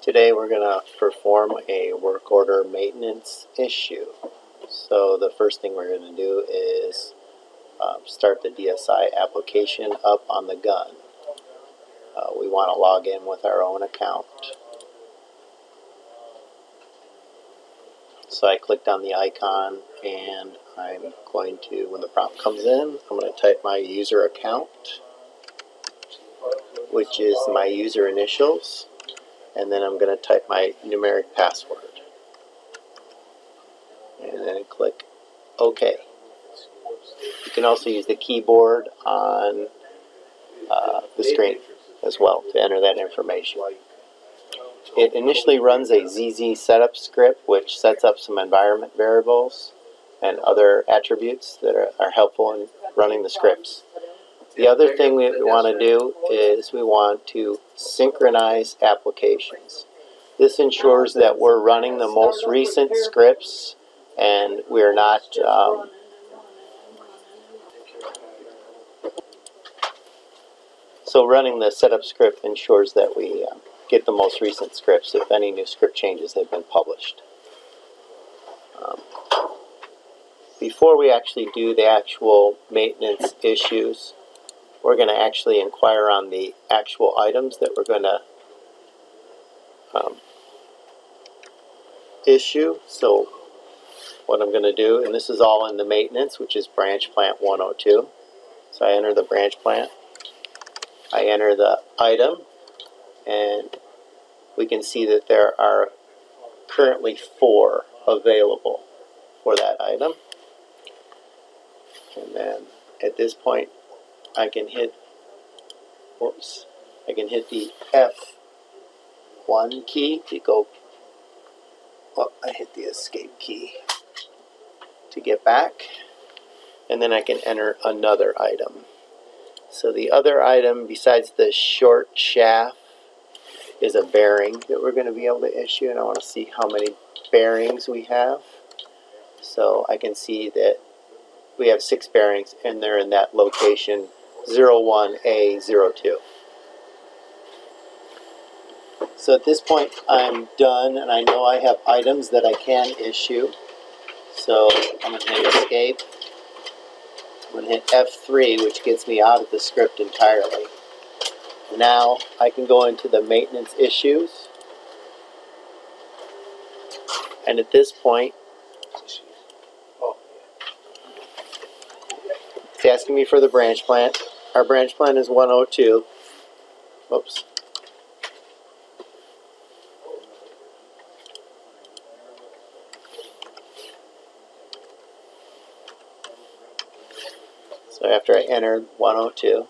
Today we're going to perform a work order maintenance issue. So the first thing we're going to do is start the DSI application up on the gun. We want to log in with our own account. So I clicked on the icon and I'm going to, when the prompt comes in, I'm going to type my user account, which is my user initials, and then I'm going to type my numeric password. And then click OK. You can also use the keyboard on the screen as well to enter that information. It initially runs a ZZ setup script which sets up some environment variables and other attributes that are helpful in running the scripts. The other thing we want to do is we want to synchronize applications. This ensures that we're running the most recent scripts and we're not so running the setup script ensures that we get the most recent scripts if any new script changes have been published. Before we actually do the actual maintenance issues, we're going to actually inquire on the actual items that we're going to issue. So what I'm going to do, and this is all in the maintenance, which is branch plant 102. So I enter the branch plant, I enter the item, and we can see that there are currently 4 available for that item. And then at this point I can hit the F1 key to go, I hit the escape key to get back, and then I can enter another item. So the other item besides the short shaft is a bearing that we're going to be able to issue, and I want to see how many bearings we have. So I can see that we have 6 bearings and they're in that location 01A02. So at this point I'm done and I know I have items that I can issue. So I'm going to hit escape. I'm going to hit F3, which gets me out of the script entirely. Now I can go into the maintenance issues, and at this point it's asking me for the branch plant. Our branch plant is 102. Oops. So after I enter 102,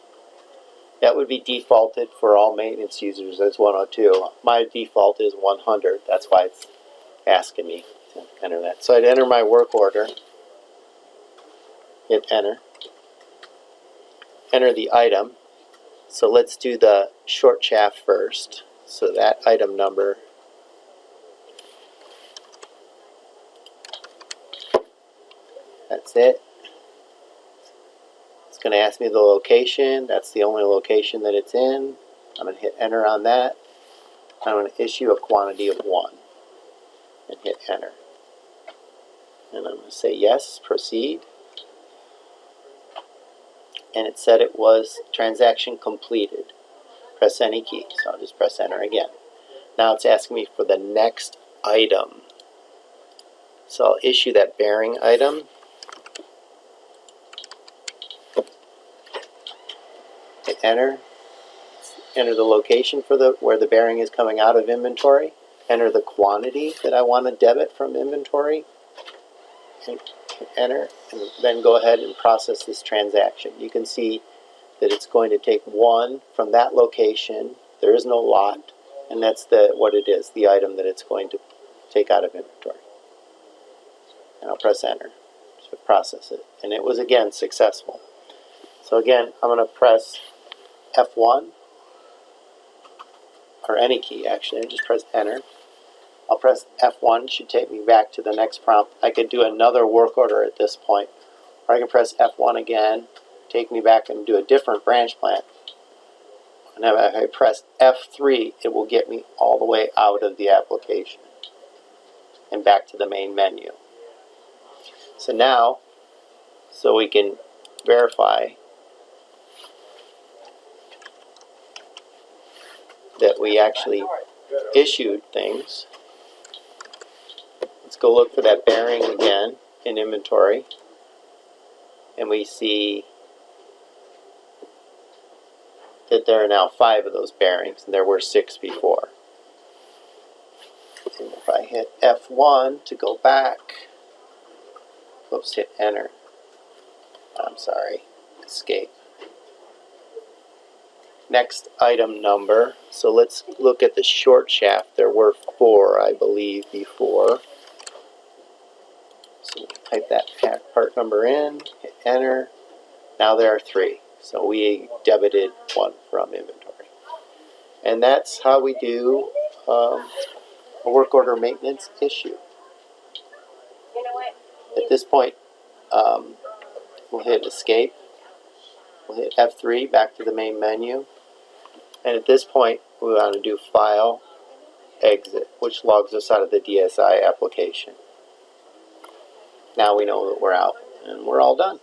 that would be defaulted for all maintenance users as 102. My default is 100. That's why it's asking me to enter that. So I'd enter my work order, hit enter, enter the item. So let's do the short shaft first. So that item number, that's it. It's going to ask me the location. That's the only location that it's in. I'm going to hit enter on that. I'm going to issue a quantity of 1 and hit enter. And I'm going to say yes, proceed. And it said it was transaction completed. Press any key. So I'll just press enter again. Now it's asking me for the next item. So I'll issue that bearing item. Hit enter. Enter the location for where the bearing is coming out of inventory. Enter the quantity that I want to debit from inventory. And hit enter, and then go ahead and process this transaction. You can see that it's going to take 1 from that location. There is no lot, and that's what it is, the item that it's going to take out of inventory. And I'll press enter to process it, and it was again successful. So again, I'm going to press F1, or any key actually, and just press enter. I'll press F1, should take me back to the next prompt. I could do another work order at this point, or I can press F1 again, take me back and do a different branch plant. And if I press F3, it will get me all the way out of the application and back to the main menu. So now, so we can verify that we actually issued things. Let's go look for that bearing again in inventory. And we see that there are now 5 of those bearings, and there were 6 before. And if I hit F1 to go back, oops, hit enter. I'm sorry, escape. Next item number. So let's look at the short shaft. There were 4, I believe, before. So type that part number in, hit enter. Now there are 3. So we debited 1 from inventory. And that's how we do a work order maintenance issue. At this point, we'll hit escape. We'll hit F3 back to the main menu. And at this point, we want to do file, exit, which logs us out of the DSI application. Now we know that we're out and we're all done.